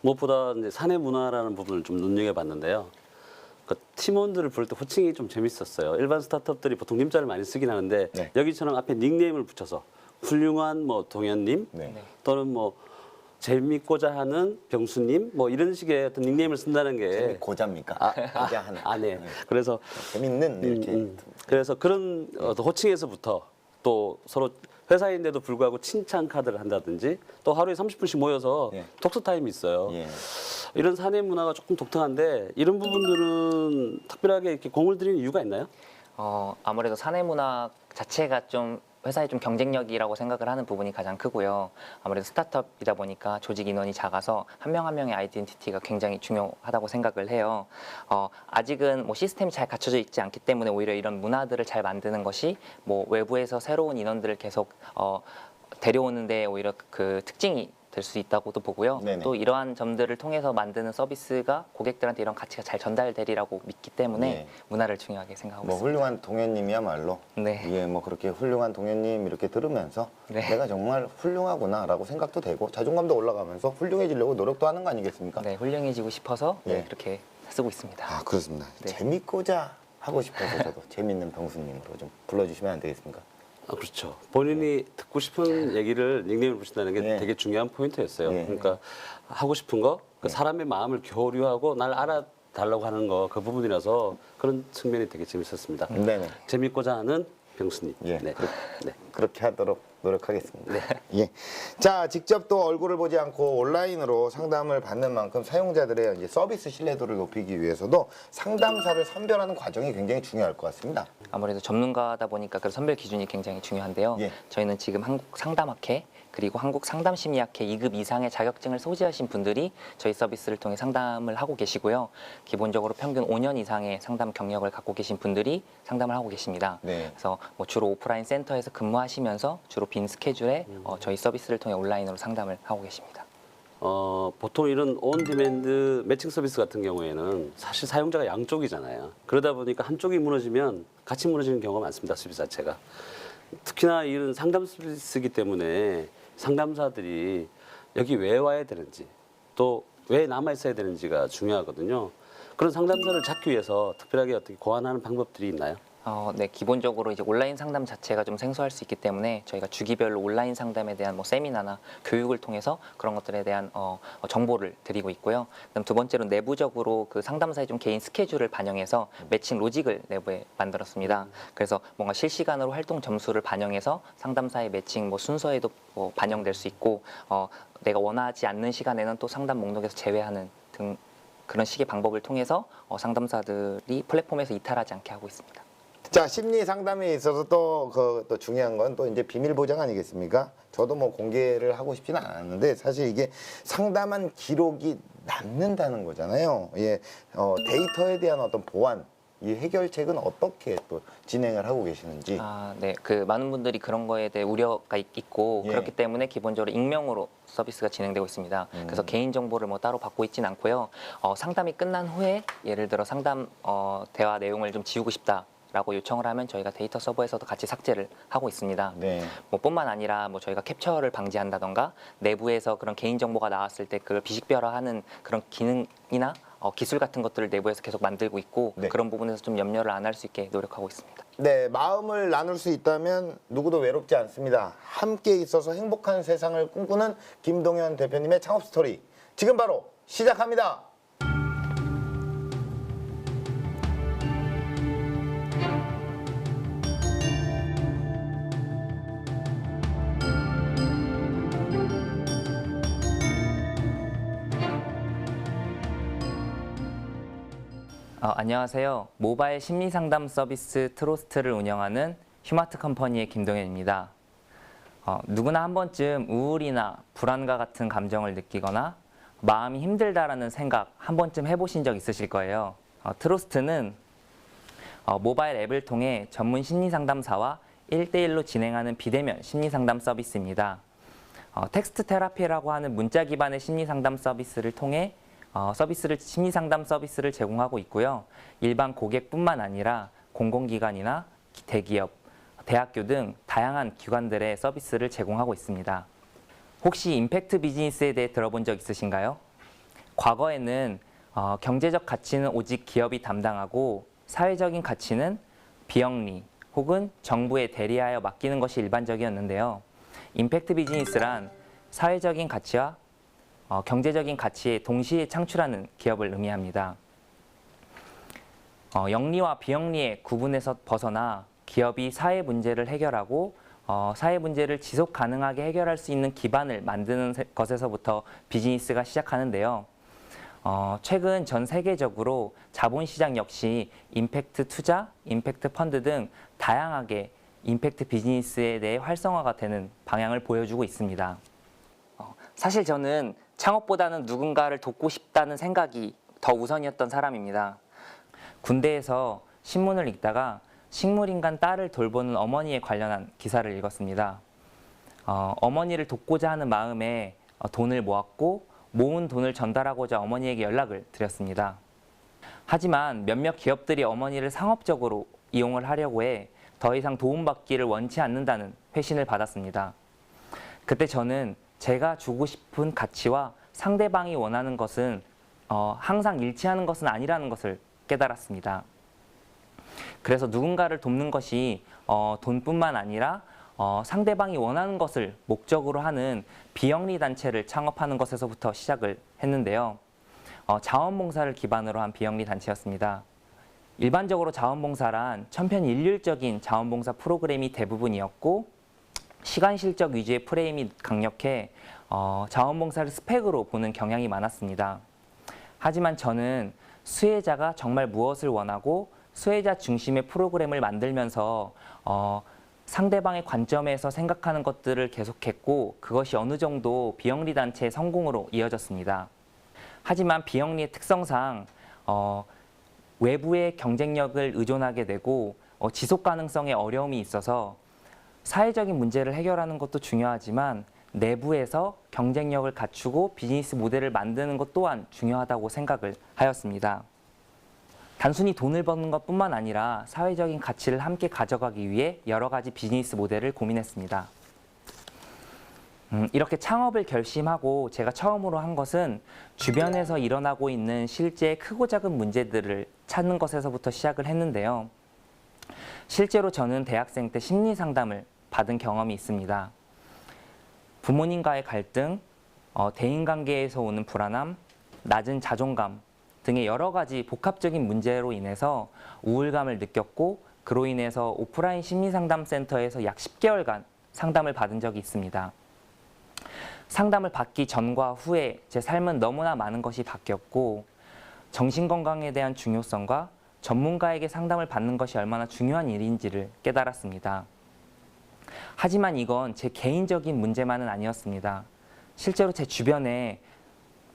무엇보다 이제 사내 문화라는 부분을 좀 눈여겨봤는데요. 그 팀원들을 부를 때 호칭이 좀 재밌었어요. 일반 스타트업들이 보통 님자를 많이 쓰긴 하는데 네. 여기처럼 앞에 닉네임을 붙여서 훌륭한 뭐 동현님 또는 뭐 재밌고자 하는 병수님 뭐 이런 식의 어떤 닉네임을 쓴다는 게 재밌고자입니까? 고자 하는. 네. 그래서 재밌는 이렇게. 그래서 그런 호칭에서부터 또 서로 회사인데도 불구하고 칭찬 카드를 한다든지 또 하루에 30분씩 모여서 독서 타임이 있어요. 이런 사내 문화가 조금 독특한데 이런 부분들은 특별하게 이렇게 공을 들이는 이유가 있나요? 아무래도 사내 문화 자체가 좀 회사의 좀 경쟁력이라고 생각을 하는 부분이 가장 크고요. 아무래도 스타트업이다 보니까 조직 인원이 작아서 한 명 한 명의 아이덴티티가 굉장히 중요하다고 생각을 해요. 아직은 뭐 시스템이 잘 갖춰져 있지 않기 때문에 오히려 이런 문화들을 잘 만드는 것이 뭐 외부에서 새로운 인원들을 계속 데려오는데 오히려 그 특징이 될 수 있다고도 보고요. 네네. 또 이러한 점들을 통해서 만드는 서비스가 고객들한테 이런 가치가 잘 전달되리라고 믿기 때문에 문화를 중요하게 생각하고 뭐 있습니다. 훌륭한 동현님이야말로 예, 뭐 그렇게 훌륭한 동현님 이렇게 들으면서 내가 정말 훌륭하구나라고 생각도 되고 자존감도 올라가면서 훌륭해지려고 노력도 하는 거 아니겠습니까? 네, 훌륭해지고 싶어서 그렇게 쓰고 있습니다. 아, 그렇습니다. 재밌고자 하고 싶어서 저도 재밌는 병수님으로 좀 불러주시면 안 되겠습니까? 그렇죠. 본인이 듣고 싶은 얘기를 닉네임을 붙인다는 게 되게 중요한 포인트였어요. 그러니까 하고 싶은 거, 그 사람의 마음을 교류하고 날 알아달라고 하는 거, 그 부분이라서 그런 측면이 되게 재밌었습니다. 재밌고자 하는 병수님. 그렇게 하도록 노력하겠습니다. 예. 자, 직접 또 얼굴을 보지 않고 온라인으로 상담을 받는 만큼 사용자들의 이제 서비스 신뢰도를 높이기 위해서도 상담사를 선별하는 과정이 굉장히 중요할 것 같습니다. 아무래도 전문가다 보니까 그 선별 기준이 굉장히 중요한데요. 저희는 지금 한국 상담학회 그리고 한국 상담심리학회 2급 이상의 자격증을 소지하신 분들이 저희 서비스를 통해 상담을 하고 계시고요. 기본적으로 평균 5년 이상의 상담 경력을 갖고 계신 분들이 상담을 하고 계십니다. 그래서 뭐 주로 오프라인 센터에서 근무하시면서 주로 빈 스케줄에 저희 서비스를 통해 온라인으로 상담을 하고 계십니다. 보통 이런 온디맨드 매칭 서비스 같은 경우에는 사실 사용자가 양쪽이잖아요. 그러다 보니까 한쪽이 무너지면 같이 무너지는 경우가 많습니다. 서비스 자체가. 특히나 이런 상담 서비스이기 때문에 상담사들이 여기 왜 와야 되는지 또 왜 남아 있어야 되는지가 중요하거든요. 그런 상담사를 찾기 위해서 특별하게 어떻게 고안하는 방법들이 있나요? 네, 기본적으로 이제 온라인 상담 자체가 좀 생소할 수 있기 때문에 저희가 주기별로 온라인 상담에 대한 뭐 세미나나 교육을 통해서 그런 것들에 대한 정보를 드리고 있고요. 그다음 두 번째로 내부적으로 그 상담사의 좀 개인 스케줄을 반영해서 매칭 로직을 내부에 만들었습니다. 그래서 뭔가 실시간으로 활동 점수를 반영해서 상담사의 매칭 뭐 순서에도 뭐 반영될 수 있고 내가 원하지 않는 시간에는 또 상담 목록에서 제외하는 등 그런 식의 방법을 통해서 상담사들이 플랫폼에서 이탈하지 않게 하고 있습니다. 자, 심리 상담에 있어서 또 중요한 건 또 이제 비밀 보장 아니겠습니까? 저도 뭐 공개를 하고 싶지는 않았는데 사실 이게 상담한 기록이 남는다는 거잖아요. 예, 데이터에 대한 어떤 보안, 이 해결책은 어떻게 또 진행을 하고 계시는지. 네. 그 많은 분들이 그런 거에 대해 우려가 있고 예. 그렇기 때문에 기본적으로 익명으로 서비스가 진행되고 있습니다. 그래서 개인 정보를 뭐 따로 받고 있진 않고요. 상담이 끝난 후에 예를 들어 상담 대화 내용을 좀 지우고 싶다라고 요청을 하면 저희가 데이터 서버에서도 같이 삭제를 하고 있습니다. 네. 뭐 뿐만 아니라 뭐 저희가 캡처를 방지한다던가 내부에서 그런 개인 정보가 나왔을 때 그걸 비식별화하는 그런 기능이나 기술 같은 것들을 내부에서 계속 만들고 있고 네. 그런 부분에서 좀 염려를 안 할 수 있게 노력하고 있습니다. 네, 마음을 나눌 수 있다면 누구도 외롭지 않습니다. 함께 있어서 행복한 세상을 꿈꾸는 김동현 대표님의 창업 스토리. 지금 바로 시작합니다. 안녕하세요. 모바일 심리상담 서비스 트로스트를 운영하는 휴마트 컴퍼니의 김동현입니다. 누구나 한 번쯤 우울이나 불안과 같은 감정을 느끼거나 마음이 힘들다라는 생각 한 번쯤 해보신 적 있으실 거예요. 트로스트는 모바일 앱을 통해 전문 심리상담사와 1대1로 진행하는 비대면 심리상담 서비스입니다. 텍스트 테라피라고 하는 문자 기반의 심리상담 서비스를 통해 심리상담 서비스를 제공하고 있고요. 일반 고객뿐만 아니라 공공기관이나 대기업, 대학교 등 다양한 기관들의 서비스를 제공하고 있습니다. 혹시 임팩트 비즈니스에 대해 들어본 적 있으신가요? 과거에는 경제적 가치는 오직 기업이 담당하고 사회적인 가치는 비영리 혹은 정부에 대리하여 맡기는 것이 일반적이었는데요. 임팩트 비즈니스란 사회적인 가치와 경제적인 가치에 동시에 창출하는 기업을 의미합니다. 영리와 비영리의 구분에서 벗어나 기업이 사회 문제를 해결하고 사회 문제를 지속 가능하게 해결할 수 있는 기반을 만드는 것에서부터 비즈니스가 시작하는데요. 최근 전 세계적으로 자본시장 역시 임팩트 투자, 임팩트 펀드 등 다양하게 임팩트 비즈니스에 대해 활성화가 되는 방향을 보여주고 있습니다. 사실 저는 창업보다는 누군가를 돕고 싶다는 생각이 더 우선이었던 사람입니다. 군대에서 신문을 읽다가 식물인간 딸을 돌보는 어머니에 관련한 기사를 읽었습니다. 어머니를 돕고자 하는 마음에 돈을 모았고 모은 돈을 전달하고자 어머니에게 연락을 드렸습니다. 하지만 몇몇 기업들이 어머니를 상업적으로 이용을 하려고 해 더 이상 도움받기를 원치 않는다는 회신을 받았습니다. 그때 저는 제가 주고 싶은 가치와 상대방이 원하는 것은 항상 일치하는 것은 아니라는 것을 깨달았습니다. 그래서 누군가를 돕는 것이 돈뿐만 아니라 상대방이 원하는 것을 목적으로 하는 비영리 단체를 창업하는 것에서부터 시작을 했는데요. 자원봉사를 기반으로 한 비영리 단체였습니다. 일반적으로 자원봉사란 천편일률적인 자원봉사 프로그램이 대부분이었고 시간 실적 위주의 프레임이 강력해 자원봉사를 스펙으로 보는 경향이 많았습니다. 하지만 저는 수혜자가 정말 무엇을 원하고 수혜자 중심의 프로그램을 만들면서 상대방의 관점에서 생각하는 것들을 계속했고 그것이 어느 정도 비영리 단체의 성공으로 이어졌습니다. 하지만 비영리의 특성상 외부의 경쟁력을 의존하게 되고 지속 가능성에 어려움이 있어서 사회적인 문제를 해결하는 것도 중요하지만 내부에서 경쟁력을 갖추고 비즈니스 모델을 만드는 것 또한 중요하다고 생각을 하였습니다. 단순히 돈을 버는 것뿐만 아니라 사회적인 가치를 함께 가져가기 위해 여러 가지 비즈니스 모델을 고민했습니다. 이렇게 창업을 결심하고 제가 처음으로 한 것은 주변에서 일어나고 있는 실제 크고 작은 문제들을 찾는 것에서부터 시작을 했는데요. 실제로 저는 대학생 때 심리 상담을 받은 경험이 있습니다. 부모님과의 갈등, 대인관계에서 오는 불안함, 낮은 자존감 등의 여러 가지 복합적인 문제로 인해서 우울감을 느꼈고 그로 인해서 오프라인 심리상담센터에서 약 10개월간 상담을 받은 적이 있습니다. 상담을 받기 전과 후에 제 삶은 너무나 많은 것이 바뀌었고 정신건강에 대한 중요성과 전문가에게 상담을 받는 것이 얼마나 중요한 일인지를 깨달았습니다. 하지만 이건 제 개인적인 문제만은 아니었습니다. 실제로 제 주변에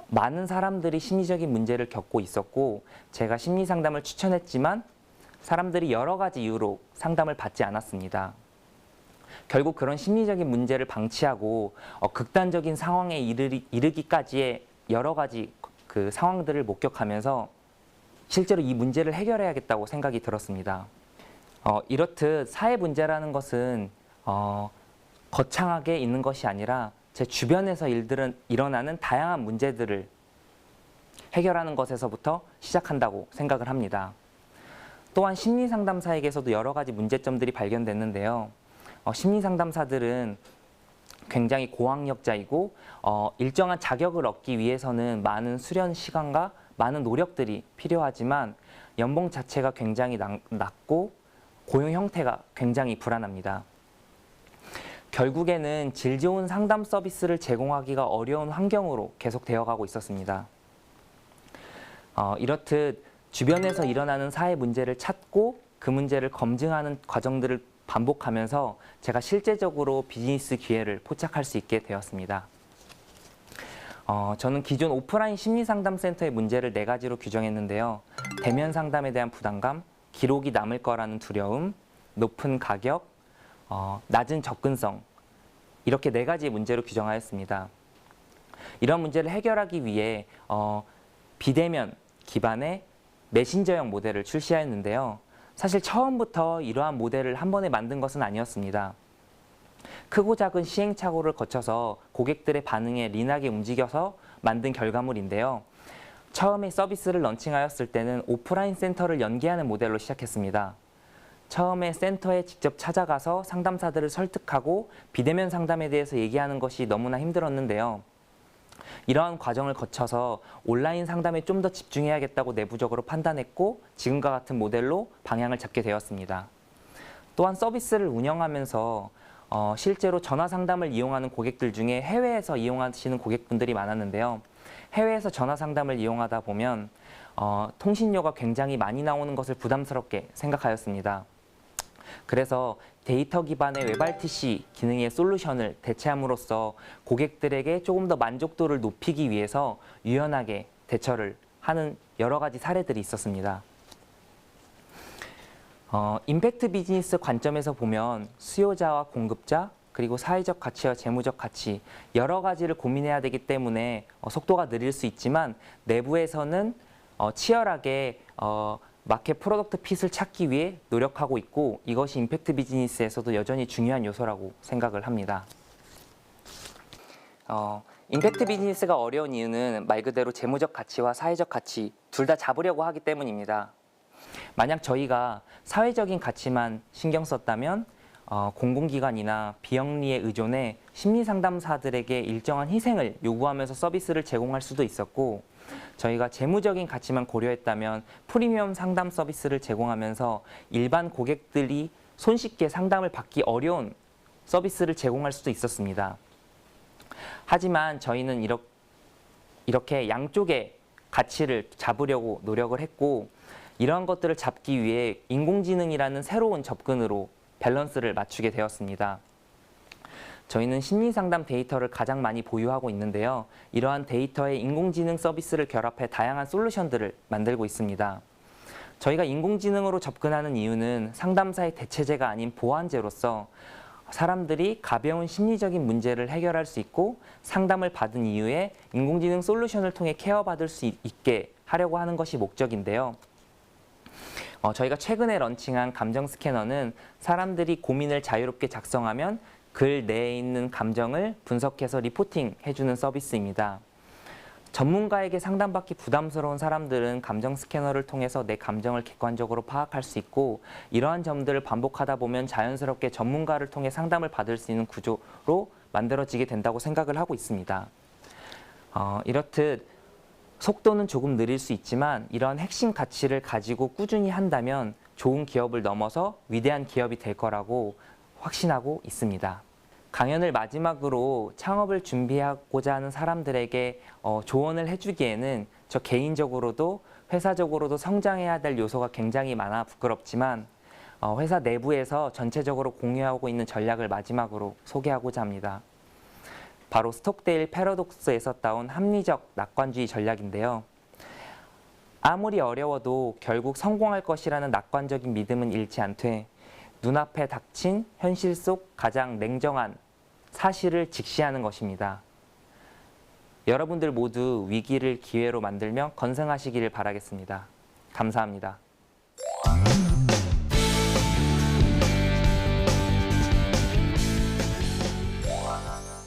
많은 사람들이 심리적인 문제를 겪고 있었고 제가 심리 상담을 추천했지만 사람들이 여러 가지 이유로 상담을 받지 않았습니다. 결국 그런 심리적인 문제를 방치하고 극단적인 상황에 이르기까지의 여러 가지 그 상황들을 목격하면서 실제로 이 문제를 해결해야겠다고 생각이 들었습니다. 이렇듯 사회 문제라는 것은 거창하게 있는 것이 아니라 제 주변에서 일어나는 다양한 문제들을 해결하는 것에서부터 시작한다고 생각을 합니다. 또한 심리상담사에게서도 여러 가지 문제점들이 발견됐는데요. 심리상담사들은 굉장히 고학력자이고 일정한 자격을 얻기 위해서는 많은 수련 시간과 많은 노력들이 필요하지만 연봉 자체가 굉장히 낮고 고용 형태가 굉장히 불안합니다. 결국에는 질 좋은 상담 서비스를 제공하기가 어려운 환경으로 계속 되어가고 있었습니다. 이렇듯 주변에서 일어나는 사회 문제를 찾고 그 문제를 검증하는 과정들을 반복하면서 제가 실제적으로 비즈니스 기회를 포착할 수 있게 되었습니다. 저는 기존 오프라인 심리상담센터의 문제를 4가지로 규정했는데요. 대면 상담에 대한 부담감, 기록이 남을 거라는 두려움, 높은 가격, 낮은 접근성, 이렇게 4가지의 문제로 규정하였습니다. 이런 문제를 해결하기 위해 비대면 기반의 메신저형 모델을 출시하였는데요. 사실 처음부터 이러한 모델을 한 번에 만든 것은 아니었습니다. 크고 작은 시행착오를 거쳐서 고객들의 반응에 린하게 움직여서 만든 결과물인데요. 처음에 서비스를 런칭하였을 때는 오프라인 센터를 연계하는 모델로 시작했습니다. 처음에 센터에 직접 찾아가서 상담사들을 설득하고 비대면 상담에 대해서 얘기하는 것이 너무나 힘들었는데요. 이러한 과정을 거쳐서 온라인 상담에 좀 더 집중해야겠다고 내부적으로 판단했고 지금과 같은 모델로 방향을 잡게 되었습니다. 또한 서비스를 운영하면서 실제로 전화 상담을 이용하는 고객들 중에 해외에서 이용하시는 고객분들이 많았는데요. 해외에서 전화 상담을 이용하다 보면 통신료가 굉장히 많이 나오는 것을 부담스럽게 생각하였습니다. 그래서 데이터 기반의 웹RTC 기능의 솔루션을 대체함으로써 고객들에게 조금 더 만족도를 높이기 위해서 유연하게 대처를 하는 여러 가지 사례들이 있었습니다. 임팩트 비즈니스 관점에서 보면 수요자와 공급자, 그리고 사회적 가치와 재무적 가치 여러 가지를 고민해야 되기 때문에 속도가 느릴 수 있지만 내부에서는 치열하게 마켓 프로덕트 핏을 찾기 위해 노력하고 있고 이것이 임팩트 비즈니스에서도 여전히 중요한 요소라고 생각을 합니다. 임팩트 비즈니스가 어려운 이유는 말 그대로 재무적 가치와 사회적 가치 둘 다 잡으려고 하기 때문입니다. 만약 저희가 사회적인 가치만 신경 썼다면 공공기관이나 비영리에 의존해 심리상담사들에게 일정한 희생을 요구하면서 서비스를 제공할 수도 있었고 저희가 재무적인 가치만 고려했다면 프리미엄 상담 서비스를 제공하면서 일반 고객들이 손쉽게 상담을 받기 어려운 서비스를 제공할 수도 있었습니다. 하지만 저희는 이렇게 양쪽의 가치를 잡으려고 노력을 했고 이러한 것들을 잡기 위해 인공지능이라는 새로운 접근으로 밸런스를 맞추게 되었습니다. 저희는 심리상담 데이터를 가장 많이 보유하고 있는데요. 이러한 데이터에 인공지능 서비스를 결합해 다양한 솔루션들을 만들고 있습니다. 저희가 인공지능으로 접근하는 이유는 상담사의 대체제가 아닌 보완제로서 사람들이 가벼운 심리적인 문제를 해결할 수 있고 상담을 받은 이후에 인공지능 솔루션을 통해 케어받을 수 있게 하려고 하는 것이 목적인데요. 저희가 최근에 런칭한 감정 스캐너는 사람들이 고민을 자유롭게 작성하면 글 내에 있는 감정을 분석해서 리포팅 해주는 서비스입니다. 전문가에게 상담받기 부담스러운 사람들은 감정 스캐너를 통해서 내 감정을 객관적으로 파악할 수 있고 이러한 점들을 반복하다 보면 자연스럽게 전문가를 통해 상담을 받을 수 있는 구조로 만들어지게 된다고 생각을 하고 있습니다. 이렇듯 속도는 조금 느릴 수 있지만 이러한 핵심 가치를 가지고 꾸준히 한다면 좋은 기업을 넘어서 위대한 기업이 될 거라고 확신하고 있습니다. 강연을 마지막으로 창업을 준비하고자 하는 사람들에게 조언을 해주기에는 저 개인적으로도 회사적으로도 성장해야 될 요소가 굉장히 많아 부끄럽지만 회사 내부에서 전체적으로 공유하고 있는 전략을 마지막으로 소개하고자 합니다. 바로 스톡데일 패러독스에서 따온 합리적 낙관주의 전략인데요. 아무리 어려워도 결국 성공할 것이라는 낙관적인 믿음은 잃지 않되 눈앞에 닥친 현실 속 가장 냉정한 사실을 직시하는 것입니다. 여러분들 모두 위기를 기회로 만들며 건승하시기를 바라겠습니다. 감사합니다.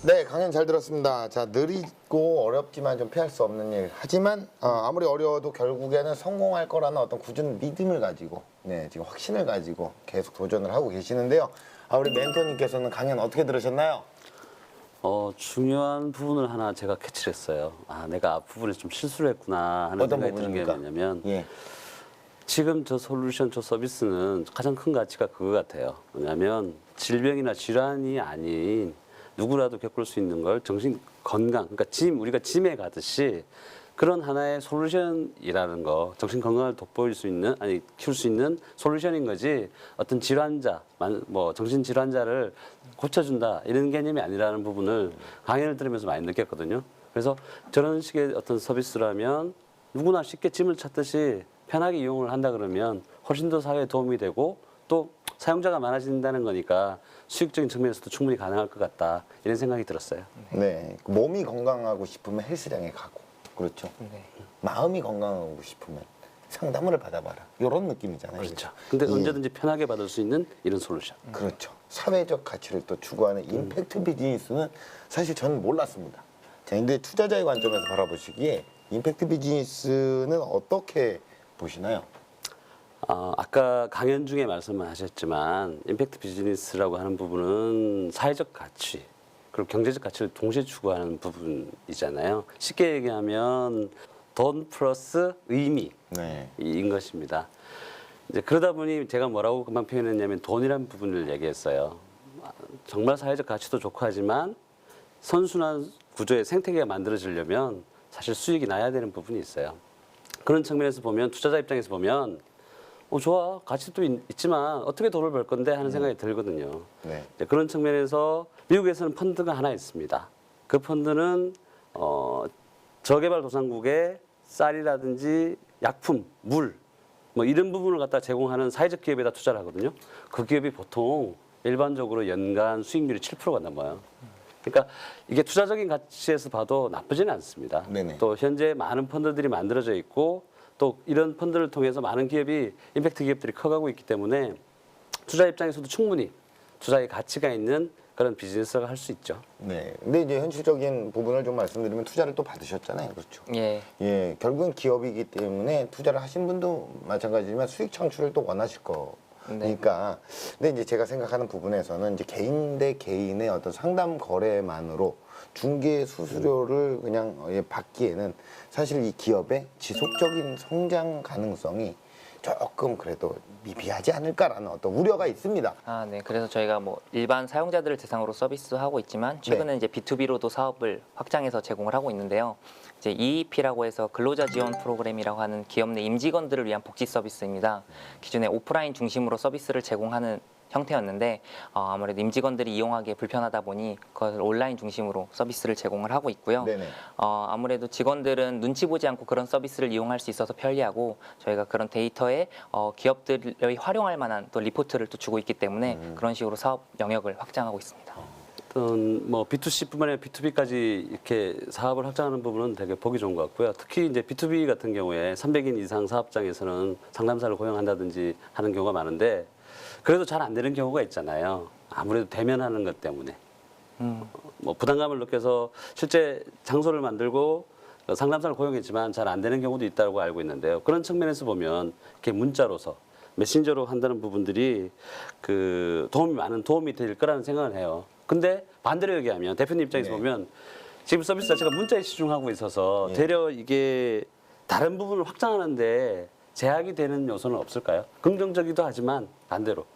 네, 강연 잘 들었습니다. 자, 느리고 어렵지만 좀 피할 수 없는 일. 하지만 아무리 어려워도 결국에는 성공할 거라는 어떤 굳은 믿음을 가지고, 네, 지금 확신을 가지고 계속 도전을 하고 계시는데요. 우리 멘토님께서는 강연 어떻게 들으셨나요? 중요한 부분을 하나 제가 캐치를 했어요. 내가 앞부분에 좀 실수를 했구나 하는 어떤 생각이 드는 게 부분입니까? 뭐냐면 예. 지금 저 솔루션, 저 서비스는 가장 큰 가치가 그거 같아요. 뭐냐면 질병이나 질환이 아닌 누구라도 겪을 수 있는 걸 정신 건강, 그러니까 우리가 짐에 가듯이 그런 하나의 솔루션이라는 거, 정신 건강을 돋보일 수 있는, 키울 수 있는 솔루션인 거지 어떤 질환자, 정신 질환자를 고쳐준다 이런 개념이 아니라는 부분을 강연을 들으면서 많이 느꼈거든요. 그래서 저런 식의 어떤 서비스라면 누구나 쉽게 짐을 찾듯이 편하게 이용을 한다 그러면 훨씬 더 사회에 도움이 되고 또 사용자가 많아진다는 거니까 수익적인 측면에서도 충분히 가능할 것 같다 이런 생각이 들었어요. 네, 몸이 건강하고 싶으면 헬스장에 가고, 그렇죠. 네. 마음이 건강하고 싶으면 상담을 받아봐라. 이런 느낌이잖아요. 그렇죠. 근데 예. 언제든지 편하게 받을 수 있는 이런 솔루션. 그렇죠. 사회적 가치를 또 추구하는 임팩트 비즈니스는 사실 저는 몰랐습니다. 자, 근데 투자자의 관점에서 바라보시기에 임팩트 비즈니스는 어떻게 보시나요? 아까 강연 중에 말씀을 하셨지만 임팩트 비즈니스라고 하는 부분은 사회적 가치 그리고 경제적 가치를 동시에 추구하는 부분이잖아요. 쉽게 얘기하면 돈 플러스 의미인 것입니다. 이제 그러다 보니 제가 뭐라고 금방 표현했냐면 돈이라는 부분을 얘기했어요. 정말 사회적 가치도 좋고 하지만 선순환 구조의 생태계가 만들어지려면 사실 수익이 나야 되는 부분이 있어요. 그런 측면에서 보면 투자자 입장에서 보면 좋아 가치도 있지만 어떻게 돈을 벌 건데 하는 생각이 들거든요. 네. 그런 측면에서 미국에서는 펀드가 하나 있습니다. 그 펀드는 저개발도상국에 쌀이라든지 약품, 물 이런 부분을 갖다 제공하는 사회적 기업에다 투자를 하거든요. 그 기업이 보통 일반적으로 연간 수익률이 7%가 넘어요. 그러니까 이게 투자적인 가치에서 봐도 나쁘지는 않습니다. 네네. 또 현재 많은 펀드들이 만들어져 있고 또 이런 펀드를 통해서 많은 기업이 임팩트 기업들이 커가고 있기 때문에 투자 입장에서도 충분히 투자의 가치가 있는 그런 비즈니스를 할 수 있죠. 네. 근데 이제 현실적인 부분을 좀 말씀드리면 투자를 또 받으셨잖아요. 그렇죠. 예. 예. 결국은 기업이기 때문에 투자를 하신 분도 마찬가지지만 수익 창출을 또 원하실 거. 그러니까 근데 이제 제가 생각하는 부분에서는 이제 개인 대 개인의 어떤 상담 거래만으로 중개 수수료를 그냥 받기에는 사실 이 기업의 지속적인 성장 가능성이 조금 그래도 미비하지 않을까라는 어떤 우려가 있습니다. 네. 그래서 저희가 일반 사용자들을 대상으로 서비스하고 있지만 최근에 이제 B2B로도 사업을 확장해서 제공을 하고 있는데요. 이제 EEP라고 해서 근로자 지원 프로그램이라고 하는 기업 내 임직원들을 위한 복지 서비스입니다. 기존에 오프라인 중심으로 서비스를 제공하는 형태였는데 아무래도 임직원들이 이용하기에 불편하다 보니 그것을 온라인 중심으로 서비스를 제공을 하고 있고요. 아무래도 직원들은 눈치 보지 않고 그런 서비스를 이용할 수 있어서 편리하고 저희가 그런 데이터에 기업들이 활용할 만한 또 리포트를 또 주고 있기 때문에 그런 식으로 사업 영역을 확장하고 있습니다. 어떤 B2C뿐만 아니라 B2B까지 이렇게 사업을 확장하는 부분은 되게 보기 좋은 것 같고요. 특히 이제 B2B 같은 경우에 300인 이상 사업장에서는 상담사를 고용한다든지 하는 경우가 많은데 그래도 잘 안 되는 경우가 있잖아요. 아무래도 대면하는 것 때문에. 부담감을 느껴서 실제 장소를 만들고 상담사를 고용했지만 잘 안 되는 경우도 있다고 알고 있는데요. 그런 측면에서 보면 이렇게 문자로서 메신저로 한다는 부분들이 많은 도움이 될 거라는 생각을 해요. 근데 반대로 얘기하면 대표님 입장에서 보면 지금 서비스 자체가 문자에 치중하고 있어서 되려 이게 다른 부분을 확장하는데 제약이 되는 요소는 없을까요? 긍정적이기도 하지만 반대로.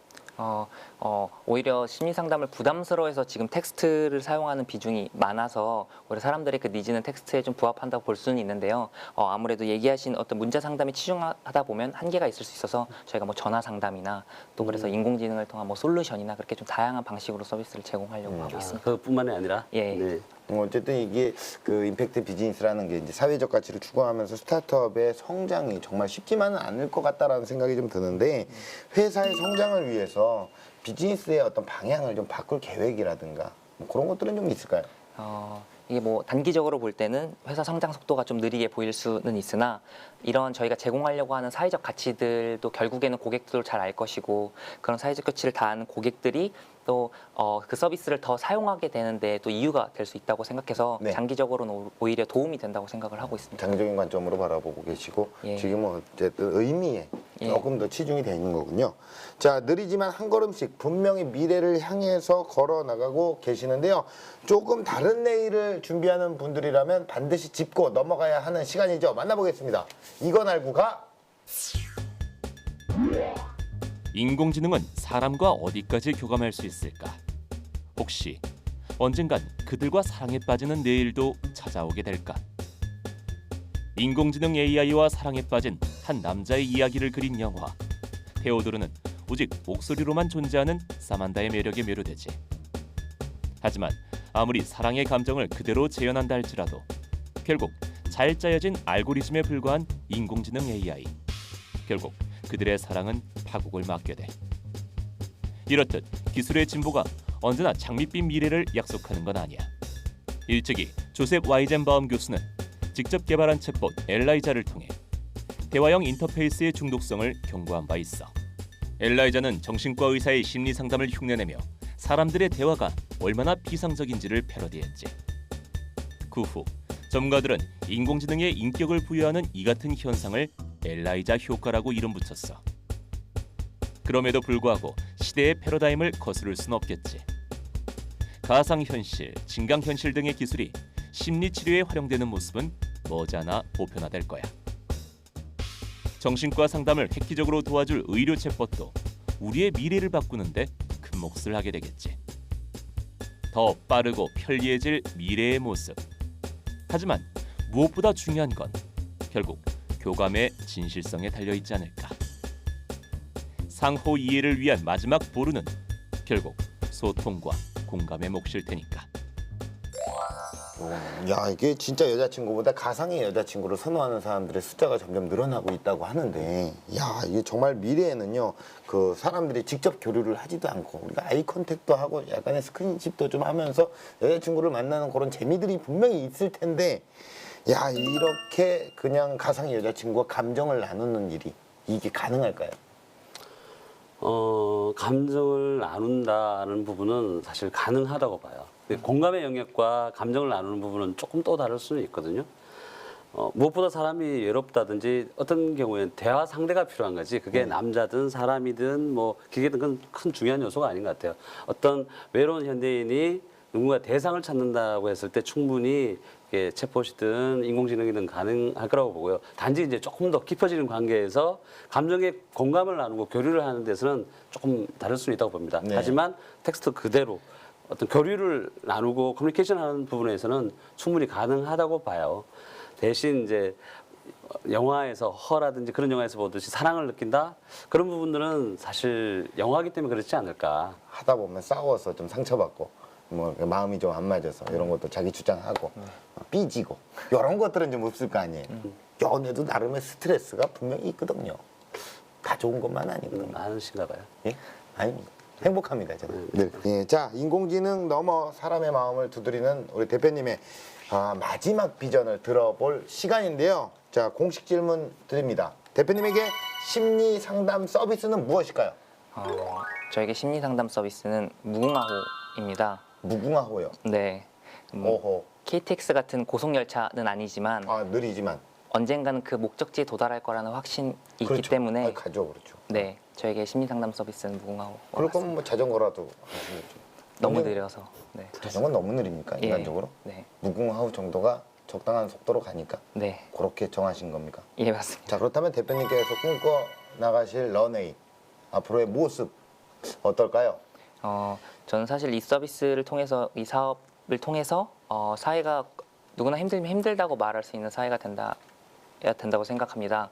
오히려 심리 상담을 부담스러워해서 지금 텍스트를 사용하는 비중이 많아서 오히려 사람들의 그 니즈는 텍스트에 좀 부합한다고 볼 수는 있는데요. 아무래도 얘기하신 어떤 문자 상담에 치중하다 보면 한계가 있을 수 있어서 저희가 뭐 전화 상담이나 또 그래서 인공지능을 통한 뭐 솔루션이나 그렇게 좀 다양한 방식으로 서비스를 제공하려고 하고 있습니다. 그것뿐만이 아니라 예. 네. 어쨌든 이게 그 임팩트 비즈니스라는 게 이제 사회적 가치를 추구하면서 스타트업의 성장이 정말 쉽지만은 않을 것 같다라는 생각이 좀 드는데 회사의 성장을 위해서 비즈니스의 어떤 방향을 좀 바꿀 계획이라든가 뭐 그런 것들은 좀 있을까요? 이게 뭐 단기적으로 볼 때는 회사 성장 속도가 좀 느리게 보일 수는 있으나 이런 저희가 제공하려고 하는 사회적 가치들도 결국에는 고객들도 잘 알 것이고 그런 사회적 가치를 다 아는 고객들이 또 그 서비스를 더 사용하게 되는데 또 이유가 될 수 있다고 생각해서 네. 장기적으로는 오히려 도움이 된다고 생각을 하고 있습니다. 장기적인 관점으로 바라보고 계시고 예. 지금은 어쨌든 의미에 예. 조금 더 치중이 돼 있는 거군요. 자, 느리지만 한 걸음씩 분명히 미래를 향해서 걸어 나가고 계시는데요. 조금 다른 내일을 준비하는 분들이라면 반드시 짚고 넘어가야 하는 시간이죠. 만나보겠습니다. 이건 알고 가. 인공지능은 사람과 어디까지 교감할 수 있을까? 혹시 언젠간 그들과 사랑에 빠지는 내일도 찾아오게 될까? 인공지능 AI와 사랑에 빠진 한 남자의 이야기를 그린 영화. 테오도르는 오직 목소리로만 존재하는 사만다의 매력에 매료되지. 하지만 아무리 사랑의 감정을 그대로 재현한다 할지라도 결국 잘 짜여진 알고리즘에 불과한 인공지능 AI. 결국 그들의 사랑은 파국을 맞게 돼. 이렇듯 기술의 진보가 언제나 장밋빛 미래를 약속하는 건 아니야. 일찍이 조셉 와이젠바움 교수는 직접 개발한 챗봇 엘라이자를 통해 대화형 인터페이스의 중독성을 경고한 바 있어. 엘라이자는 정신과 의사의 심리 상담을 흉내내며 사람들의 대화가 얼마나 비상적인지를 패러디했지. 그 후 전문가들은 인공지능에 인격을 부여하는 이 같은 현상을 엘라이자 효과라고 이름 붙였어. 그럼에도 불구하고 시대의 패러다임을 거스를 순 없겠지. 가상현실, 증강현실 등의 기술이 심리치료에 활용되는 모습은 머지않아 보편화될 거야. 정신과 상담을 획기적으로 도와줄 의료 챗봇도 우리의 미래를 바꾸는데 큰 몫을 하게 되겠지. 더 빠르고 편리해질 미래의 모습. 하지만 무엇보다 중요한 건 결국 교감의 진실성에 달려있지 않을까. 상호 이해를 위한 마지막 보루는 결국 소통과 공감의 몫일 테니까. 야, 이게 진짜 여자친구보다 가상의 여자친구를 선호하는 사람들의 숫자가 점점 늘어나고 있다고 하는데, 야, 이게 정말 미래에는요, 그 사람들이 직접 교류를 하지도 않고 우리가 아이 컨택도 하고 약간의 스킨십도 좀 하면서 여자친구를 만나는 그런 재미들이 분명히 있을 텐데, 야, 이렇게 그냥 가상의 여자친구와 감정을 나누는 일이 이게 가능할까요? 감정을 나눈다는 부분은 사실 가능하다고 봐요. 공감의 영역과 감정을 나누는 부분은 조금 또 다를 수는 있거든요. 무엇보다 사람이 외롭다든지 어떤 경우에는 대화 상대가 필요한 거지. 그게 남자든 사람이든 뭐 기계든 그건 큰 중요한 요소가 아닌 것 같아요. 어떤 외로운 현대인이 누군가 대상을 찾는다고 했을 때 충분히 챗봇이든 인공지능이든 가능할 거라고 보고요. 단지 이제 조금 더 깊어지는 관계에서 감정의 공감을 나누고 교류를 하는 데서는 조금 다를 수는 있다고 봅니다. 네. 하지만 텍스트 그대로 어떤 교류를 나누고 커뮤니케이션 하는 부분에서는 충분히 가능하다고 봐요. 대신 이제 영화에서 허라든지 그런 영화에서 보듯이 사랑을 느낀다? 그런 부분들은 사실 영화이기 때문에 그렇지 않을까. 하다 보면 싸워서 좀 상처받고 뭐 마음이 좀 안 맞아서 이런 것도 자기 주장하고 삐지고 이런 것들은 좀 없을 거 아니에요. 연애도 나름의 스트레스가 분명히 있거든요. 다 좋은 것만 아니거든요. 많으신가 봐요. 예? 아닙니다. 행복합니다, 저는. 네. 예, 자, 인공지능 넘어 사람의 마음을 두드리는 우리 대표님의 마지막 비전을 들어볼 시간인데요. 자, 공식 질문 드립니다. 대표님에게 심리 상담 서비스는 무엇일까요? 저에게 심리 상담 서비스는 무궁화호입니다. 무궁화호요? 네. 오호. KTX 같은 고속열차는 아니지만 느리지만 언젠가는 그 목적지에 도달할 거라는 확신이 그렇죠. 있기 때문에 가죠, 그렇죠. 네, 저에게 심리 상담 서비스는 무궁화호. 그럴 거면 뭐 자전거라도 하시면 좀. 너무 느려서. 네. 자전거는 너무 느립니까, 예. 인간적으로? 네. 무궁화호 정도가 적당한 속도로 가니까 네. 그렇게 정하신 겁니까? 예, 맞습니다. 자, 그렇다면 대표님께서 꿈꿔 나가실 런웨이 앞으로의 모습 어떨까요? 저는 사실 이 서비스를 통해서 이 사업을 통해서 사회가 누구나 힘들면 힘들다고 말할 수 있는 사회가 된다고 생각합니다.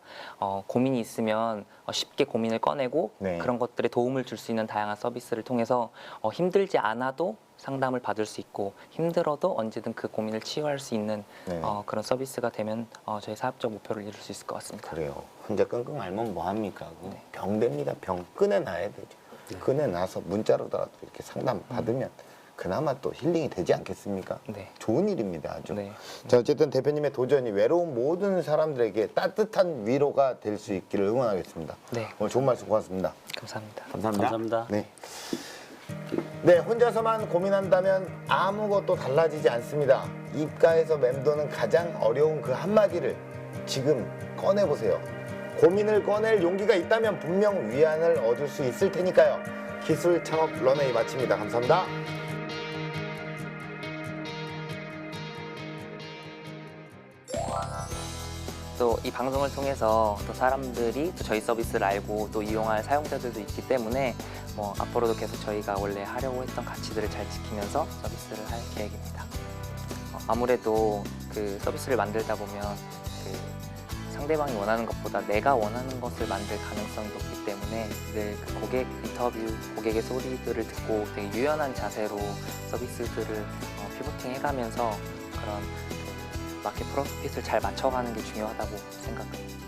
고민이 있으면 쉽게 고민을 꺼내고 네. 그런 것들에 도움을 줄 수 있는 다양한 서비스를 통해서 힘들지 않아도 상담을 받을 수 있고 힘들어도 언제든 그 고민을 치유할 수 있는 네. 그런 서비스가 되면 저희 사업적 목표를 이룰 수 있을 것 같습니다. 그래요. 혼자 끙끙 앓면 뭐합니까? 네. 병 됩니다. 병 꺼내놔야 되죠. 꺼내놔서 문자로라도 이렇게 상담 받으면 그나마 또 힐링이 되지 않겠습니까? 네. 좋은 일입니다. 아주. 네. 자, 어쨌든 대표님의 도전이 외로운 모든 사람들에게 따뜻한 위로가 될 수 있기를 응원하겠습니다. 네. 오늘 좋은 말씀 고맙습니다. 감사합니다. 감사합니다. 네. 네, 혼자서만 고민한다면 아무것도 달라지지 않습니다. 입가에서 맴도는 가장 어려운 그 한마디를 지금 꺼내보세요. 고민을 꺼낼 용기가 있다면 분명 위안을 얻을 수 있을 테니까요. 기술 창업 런웨이 마칩니다. 감사합니다. 또 이 방송을 통해서 또 사람들이 또 저희 서비스를 알고 또 이용할 사용자들도 있기 때문에 앞으로도 계속 저희가 원래 하려고 했던 가치들을 잘 지키면서 서비스를 할 계획입니다. 아무래도 그 서비스를 만들다 보면 그 상대방이 원하는 것보다 내가 원하는 것을 만들 가능성이 높기 때문에 늘 그 고객 인터뷰, 고객의 소리들을 듣고 되게 유연한 자세로 서비스들을 피보팅 해가면서 그런 마켓 프로핏을 잘 맞춰가는 게 중요하다고 생각합니다.